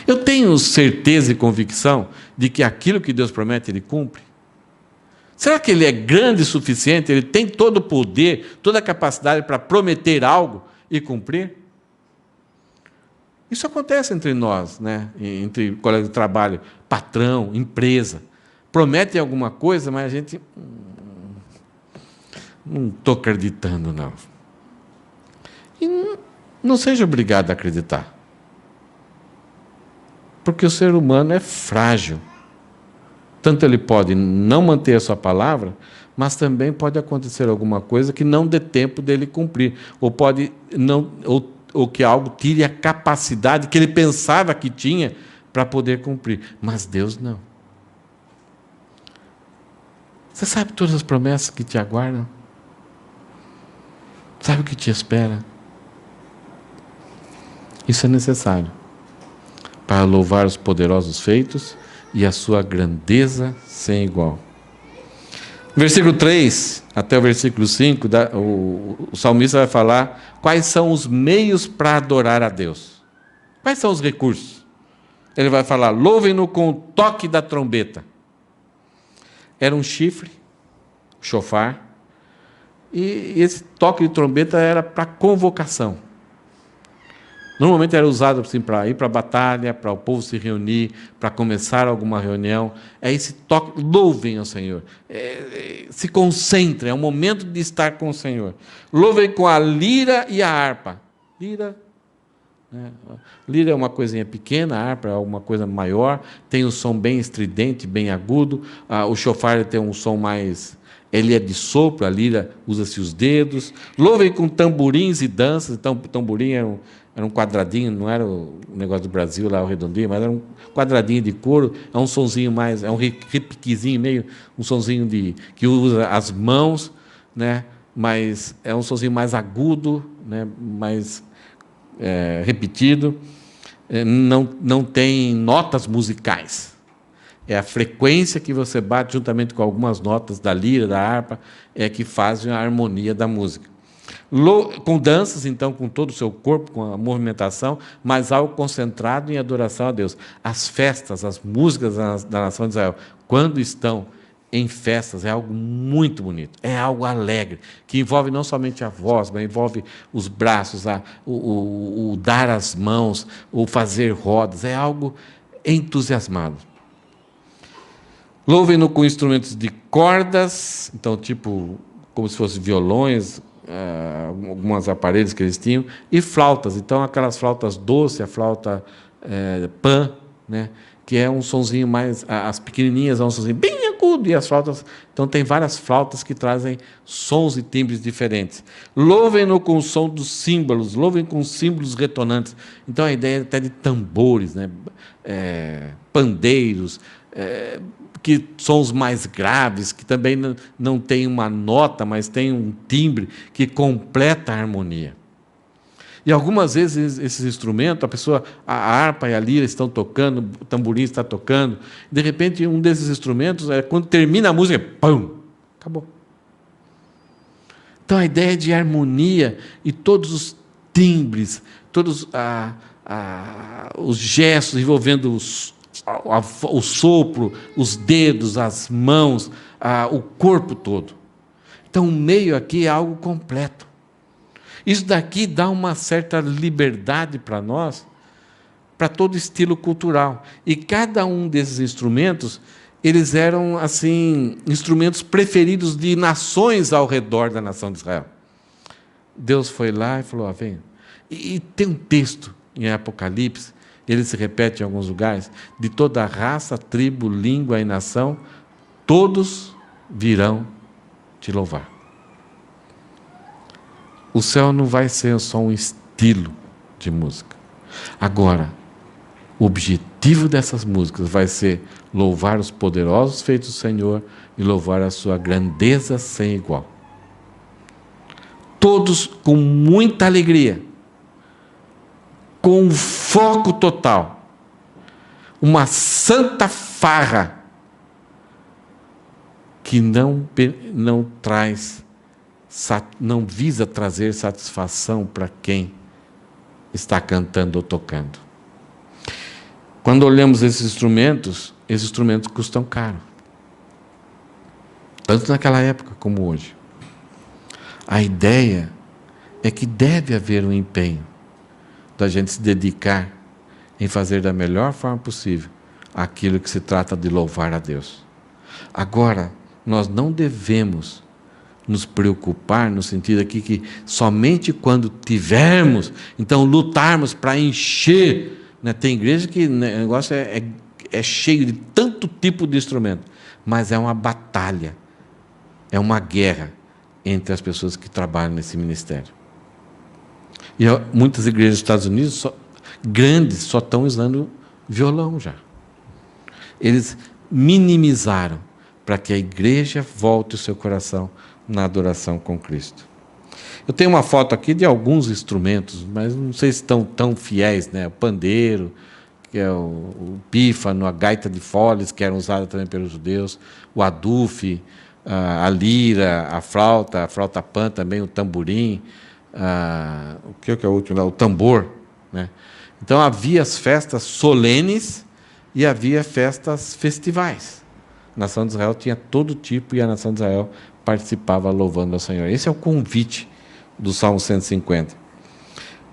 Eu tenho certeza e convicção de que aquilo que Deus promete, Ele cumpre. Será que Ele é grande o suficiente? Ele tem todo o poder, toda a capacidade para prometer algo e cumprir? Isso acontece entre nós, né? Entre colegas de trabalho, patrão, empresa. Prometem alguma coisa, mas a gente não estou acreditando, não. E não seja obrigado a acreditar. Porque o ser humano é frágil. Tanto ele pode não manter a sua palavra, mas também pode acontecer alguma coisa que não dê tempo dele cumprir. Ou pode não... ou que algo tire a capacidade que ele pensava que tinha para poder cumprir. Mas Deus não. Você sabe todas as promessas que te aguardam? Sabe o que te espera? Isso é necessário para louvar os poderosos feitos e a sua grandeza sem igual. Versículo 3 até o versículo 5, o salmista vai falar quais são os meios para adorar a Deus. Quais são os recursos? Ele vai falar, louvem-no com o toque da trombeta. Era um chifre, chofar, e esse toque de trombeta era para convocação. Normalmente era usado assim, para ir para a batalha, para o povo se reunir, para começar alguma reunião. É esse toque, louvem ao Senhor. Se concentrem, é o momento de estar com o Senhor. Louvem com a lira e a harpa. Lira, né? Lira é uma coisinha pequena, a harpa é uma coisa maior, tem um som bem estridente, bem agudo. O chofar tem um som mais... Ele é de sopro, a lira usa-se os dedos. Louvem com tamborins e danças. Então, o tamborim era um quadradinho, não era o negócio do Brasil lá, o redondinho, mas era um quadradinho de couro, é um sonzinho mais, é um repiquezinho meio, um sonzinho que usa as mãos, né? Mas é um sonzinho mais agudo, né? Mais repetido, não tem notas musicais. É a frequência que você bate juntamente com algumas notas da lira, da harpa, que fazem a harmonia da música. Com danças, então, com todo o seu corpo, com a movimentação, mas algo concentrado em adoração a Deus. As festas, as músicas da nação de Israel, quando estão em festas, é algo muito bonito, é algo alegre, que envolve não somente a voz, mas envolve os braços, o dar as mãos, o fazer rodas, é algo entusiasmado. Louvem-no com instrumentos de cordas, então, tipo, como se fossem violões, alguns aparelhos que eles tinham, e flautas, então aquelas flautas doces, a flauta pan, né, que é um sonzinho mais, as pequenininhas é um sonzinho bem agudo, e as flautas, então tem várias flautas que trazem sons e timbres diferentes. Louvem-no com o som dos símbolos, louvem com símbolos retonantes, então a ideia é até de tambores, né, pandeiros, que sons mais graves, que também não tem uma nota, mas tem um timbre que completa a harmonia. E algumas vezes esses instrumentos, a harpa e a lira estão tocando, o tamborim está tocando, de repente um desses instrumentos, quando termina a música, pum, acabou. Então a ideia de harmonia e todos os timbres, todos os gestos envolvendo o sopro, os dedos, as mãos, o corpo todo. Então, o meio aqui é algo completo. Isso daqui dá uma certa liberdade para nós, para todo estilo cultural. E cada um desses instrumentos, eles eram, assim, instrumentos preferidos de nações ao redor da nação de Israel. Deus foi lá e falou, vem. E tem um texto em Apocalipse, ele se repete em alguns lugares, de toda raça, tribo, língua e nação, todos virão te louvar. O céu não vai ser só um estilo de música. Agora, o objetivo dessas músicas vai ser louvar os poderosos feitos do Senhor e louvar a sua grandeza sem igual. Todos com muita alegria, com foco total, uma santa farra que não visa trazer satisfação para quem está cantando ou tocando. Quando olhamos esses instrumentos custam caro, tanto naquela época como hoje. A ideia é que deve haver um empenho da gente se dedicar em fazer da melhor forma possível aquilo que se trata de louvar a Deus. Agora, nós não devemos nos preocupar no sentido aqui que somente quando tivermos, então lutarmos para encher, né? Tem igreja que o negócio é cheio de tanto tipo de instrumento, mas é uma batalha, é uma guerra entre as pessoas que trabalham nesse ministério. E muitas igrejas dos Estados Unidos, grandes, só estão usando violão já. Eles minimizaram para que a igreja volte o seu coração na adoração com Cristo. Eu tenho uma foto aqui de alguns instrumentos, mas não sei se estão tão fiéis, né? O pandeiro, que é o pífano, a gaita de foles, que eram usadas também pelos judeus, o adufe, a lira, a flauta pan também, o tamborim, o que é o último lá? O tambor, né? Então havia as festas solenes e havia festas festivais. A nação de Israel tinha todo tipo e a nação de Israel participava louvando ao Senhor. Esse é o convite do Salmo 150.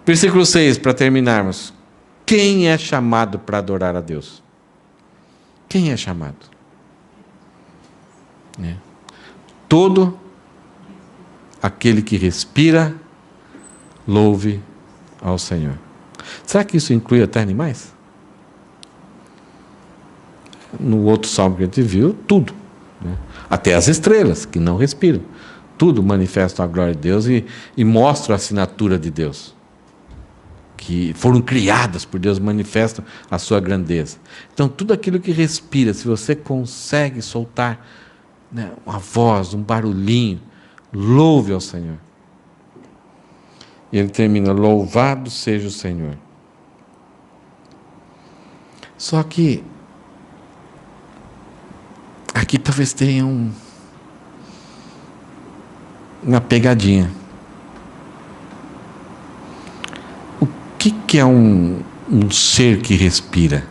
Versículo 6, para terminarmos. Quem é chamado para adorar a Deus? Quem é chamado? Todo aquele que respira, louve ao Senhor. Será que isso inclui até animais? No outro salmo que a gente viu, tudo. Até as estrelas, que não respiram. Tudo manifesta a glória de Deus e mostra a assinatura de Deus. Que foram criadas por Deus, manifestam a sua grandeza. Então, tudo aquilo que respira, se você consegue soltar uma voz, um barulhinho, louve ao Senhor. E ele termina, louvado seja o Senhor. Só que, aqui talvez tenha uma pegadinha. O que é um ser que respira?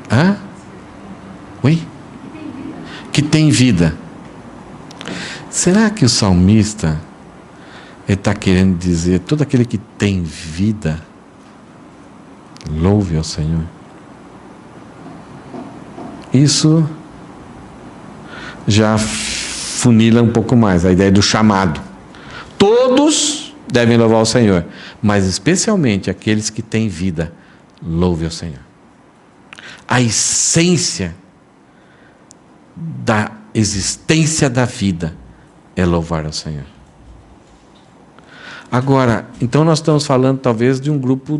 Hã? Oi? Que tem vida. Será que o salmista está querendo dizer todo aquele que tem vida, louve ao Senhor? Isso já funila um pouco mais a ideia do chamado. Todos devem louvar o Senhor, mas especialmente aqueles que têm vida, louve ao Senhor. A essência da existência da vida é louvar ao Senhor. Agora, então nós estamos falando talvez de um grupo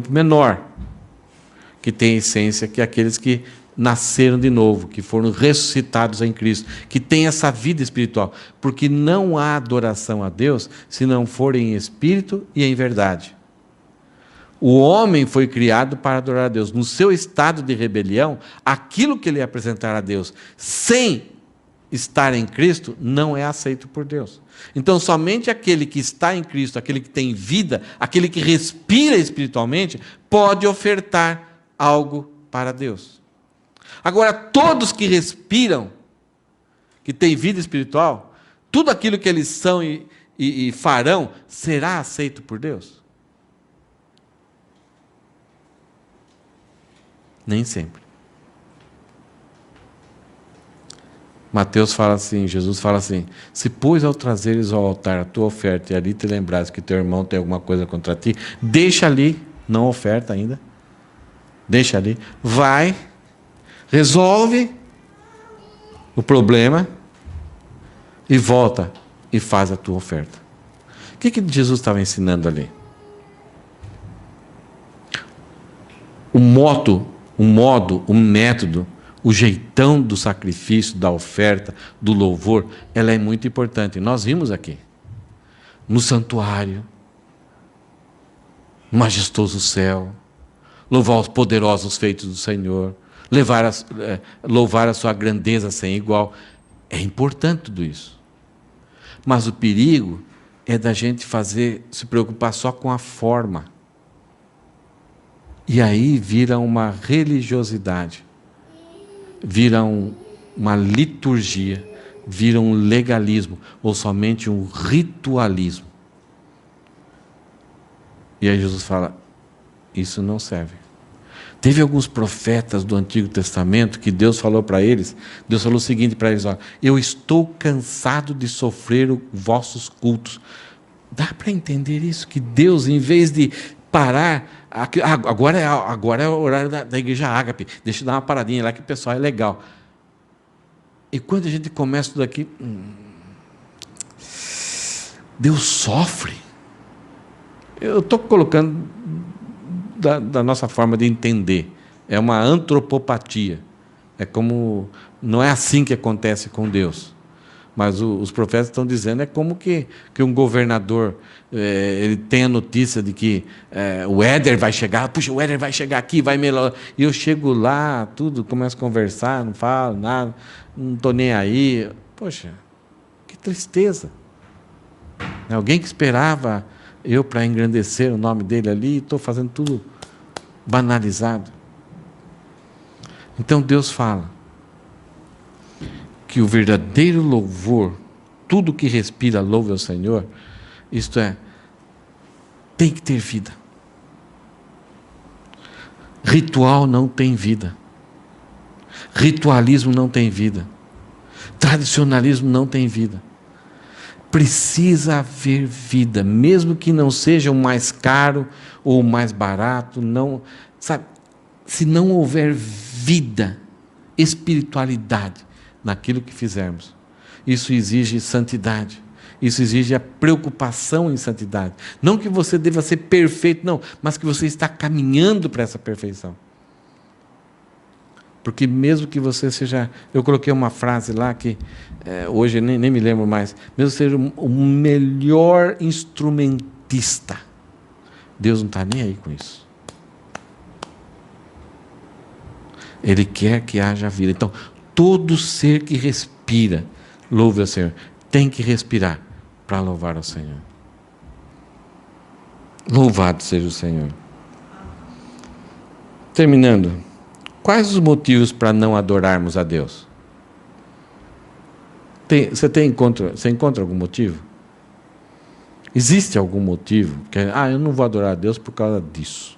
menor, que tem a essência que é aqueles que nasceram de novo, que foram ressuscitados em Cristo, que têm essa vida espiritual, porque não há adoração a Deus se não for em espírito e em verdade. O homem foi criado para adorar a Deus. No seu estado de rebelião, aquilo que ele apresentar a Deus sem estar em Cristo não é aceito por Deus. Então, somente aquele que está em Cristo, aquele que tem vida, aquele que respira espiritualmente, pode ofertar algo para Deus. Agora, todos que respiram, que têm vida espiritual, tudo aquilo que eles são e farão, será aceito por Deus? Nem sempre. Mateus fala assim, Jesus fala assim, se pois ao trazeres ao altar a tua oferta e ali te lembrares que teu irmão tem alguma coisa contra ti, deixa ali, não oferta ainda, deixa ali, vai, resolve o problema e volta e faz a tua oferta. O que Jesus estava ensinando ali? O método, o jeitão do sacrifício, da oferta, do louvor, ela é muito importante. Nós vimos aqui, no santuário, no majestoso céu, louvar os poderosos feitos do Senhor, louvar a sua grandeza sem igual. É importante tudo isso. Mas o perigo é da gente se preocupar só com a forma. E aí vira uma religiosidade, vira uma liturgia, vira um legalismo, ou somente um ritualismo. E aí Jesus fala, isso não serve. Teve alguns profetas do Antigo Testamento que Deus falou para eles, Deus falou o seguinte para eles, eu estou cansado de sofrer vossos cultos. Dá para entender isso? Que Deus, em vez de parar, agora é o horário da igreja Ágape, deixa eu dar uma paradinha lá que o pessoal é legal. E quando a gente começa tudo aqui, Deus sofre. Eu estou colocando da nossa forma de entender, é uma antropopatia, não é assim que acontece com Deus. Mas os profetas estão dizendo, é como que um governador, ele tem a notícia de que o Éder vai chegar, puxa, o Éder vai chegar aqui, vai melhorar, e eu chego lá, tudo, começo a conversar, não falo nada, não estou nem aí. Poxa, que tristeza. Alguém que esperava eu para engrandecer o nome dele ali, estou fazendo tudo banalizado. Então Deus fala que o verdadeiro louvor tudo que respira louve ao Senhor, isto é, tem que ter vida. Ritual não tem vida. Ritualismo não tem vida. Tradicionalismo não tem vida. Precisa haver vida, mesmo que não seja o mais caro ou o mais barato, não, sabe? Se não houver vida, espiritualidade naquilo que fizermos, isso exige santidade. Isso exige a preocupação em santidade. Não que você deva ser perfeito, não, mas que você está caminhando para essa perfeição. Porque mesmo que você seja... Eu coloquei uma frase lá que hoje nem me lembro mais. Mesmo seja o melhor instrumentista, Deus não está nem aí com isso. Ele quer que haja vida. Então, todo ser que respira, louve ao Senhor. Tem que respirar para louvar ao Senhor. Louvado seja o Senhor. Terminando, quais os motivos para não adorarmos a Deus? Você encontra algum motivo? Existe algum motivo? Eu não vou adorar a Deus por causa disso.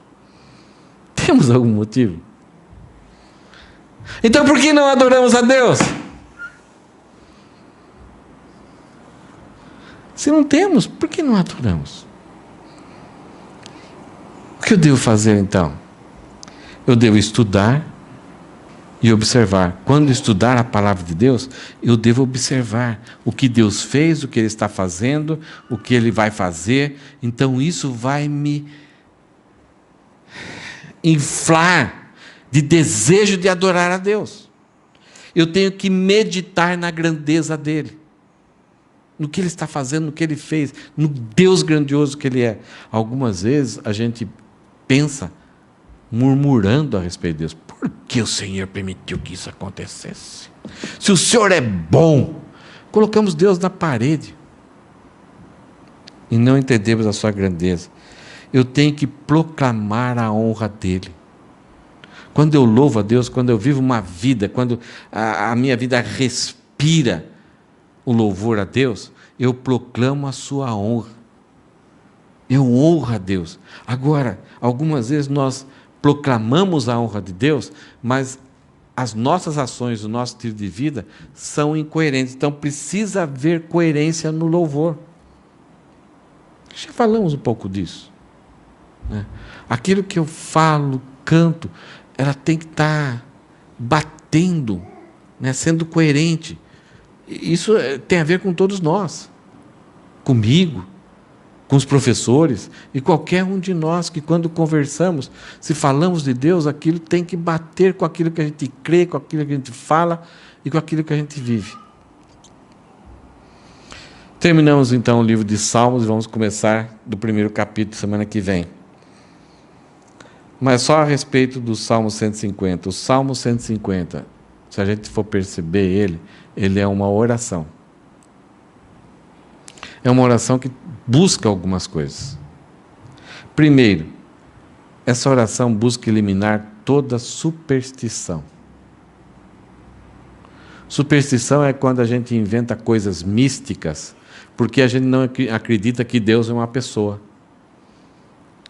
Temos algum motivo? Então por que não adoramos a Deus? Se não temos, por que não adoramos? O que eu devo fazer então? Eu devo estudar e observar. Quando estudar a palavra de Deus, eu devo observar o que Deus fez, o que Ele está fazendo, o que Ele vai fazer. Então isso vai me inflar de desejo de adorar a Deus. Eu tenho que meditar na grandeza dEle, no que Ele está fazendo, no que Ele fez, no Deus grandioso que Ele é. Algumas vezes a gente pensa murmurando a respeito de Deus. Por que o Senhor permitiu que isso acontecesse? Se o Senhor é bom, colocamos Deus na parede e não entendemos a sua grandeza. Eu tenho que proclamar a honra dEle. Quando eu louvo a Deus, quando eu vivo uma vida, quando a minha vida respira o louvor a Deus, eu proclamo a sua honra. Eu honro a Deus. Agora, algumas vezes nós proclamamos a honra de Deus, mas as nossas ações, o nosso estilo de vida são incoerentes. Então precisa haver coerência no louvor. Já falamos um pouco disso, né? Aquilo que eu falo, canto, ela tem que estar batendo, né, sendo coerente. Isso tem a ver com todos nós, comigo, com os professores e qualquer um de nós que, quando conversamos, se falamos de Deus, aquilo tem que bater com aquilo que a gente crê, com aquilo que a gente fala e com aquilo que a gente vive. Terminamos então o livro de Salmos e vamos começar do primeiro capítulo semana que vem. Mas só a respeito do Salmo 150. O Salmo 150, se a gente for perceber ele é uma oração. É uma oração que busca algumas coisas. Primeiro, essa oração busca eliminar toda superstição. Superstição é quando a gente inventa coisas místicas, porque a gente não acredita que Deus é uma pessoa.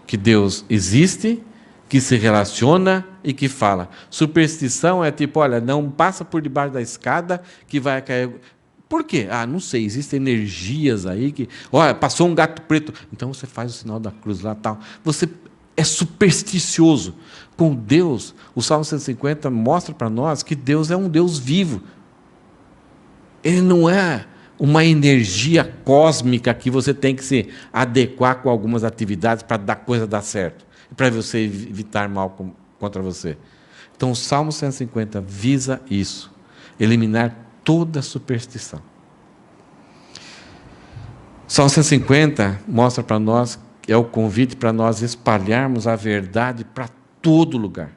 Que Deus existe, que se relaciona e que fala. Superstição é tipo, olha, não passa por debaixo da escada que vai cair... Por quê? Não sei, existem energias aí que... Olha, passou um gato preto, então você faz o sinal da cruz lá, tal. Você é supersticioso. Com Deus, o Salmo 150 mostra para nós que Deus é um Deus vivo. Ele não é uma energia cósmica que você tem que se adequar com algumas atividades para a coisa dar certo, para você evitar mal contra você. Então, o Salmo 150 visa isso, eliminar toda superstição. O Salmo 150 mostra para nós, é o convite para nós espalharmos a verdade para todo lugar.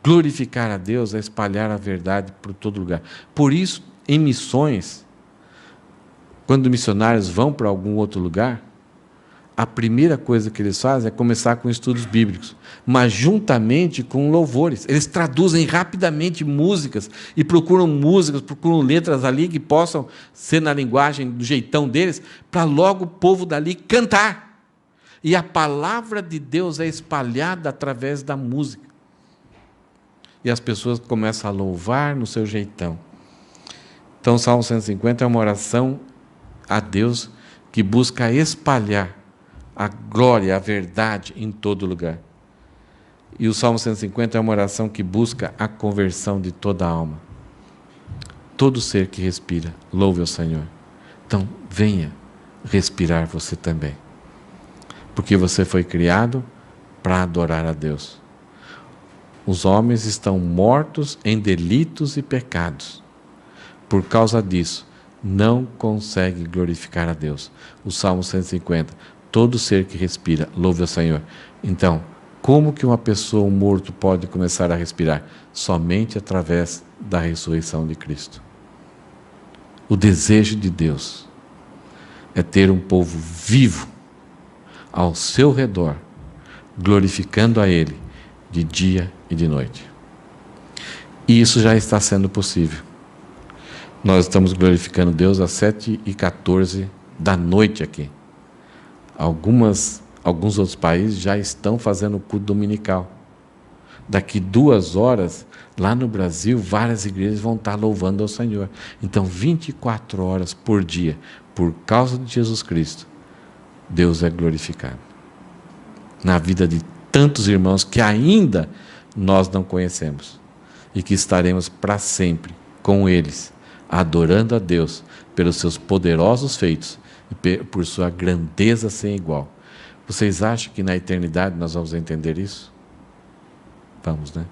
Glorificar a Deus é espalhar a verdade por todo lugar. Por isso, em missões, quando missionários vão para algum outro lugar, a primeira coisa que eles fazem é começar com estudos bíblicos, mas juntamente com louvores. Eles traduzem rapidamente músicas e procuram músicas, procuram letras ali que possam ser na linguagem, do jeitão deles, para logo o povo dali cantar. E a palavra de Deus é espalhada através da música. E as pessoas começam a louvar no seu jeitão. Então, o Salmo 150 é uma oração a Deus que busca espalhar a glória, a verdade em todo lugar. E o Salmo 150 é uma oração que busca a conversão de toda a alma. Todo ser que respira, louve ao Senhor. Então, venha respirar você também. Porque você foi criado para adorar a Deus. Os homens estão mortos em delitos e pecados. Por causa disso, não consegue glorificar a Deus. O Salmo 150, todo ser que respira, louve ao Senhor. Então, como que uma pessoa, um morto, pode começar a respirar? Somente através da ressurreição de Cristo. O desejo de Deus é ter um povo vivo ao seu redor, glorificando a Ele de dia e de noite. E isso já está sendo possível. Nós estamos glorificando Deus às 7h14 da noite aqui. Alguns outros países já estão fazendo o culto dominical. Daqui 2 horas, lá no Brasil, várias igrejas vão estar louvando ao Senhor. Então, 24 horas por dia, por causa de Jesus Cristo, Deus é glorificado. Na vida de tantos irmãos que ainda nós não conhecemos. E que estaremos para sempre com eles, adorando a Deus pelos seus poderosos feitos e por sua grandeza sem igual. Vocês acham que na eternidade nós vamos entender isso? Vamos, né?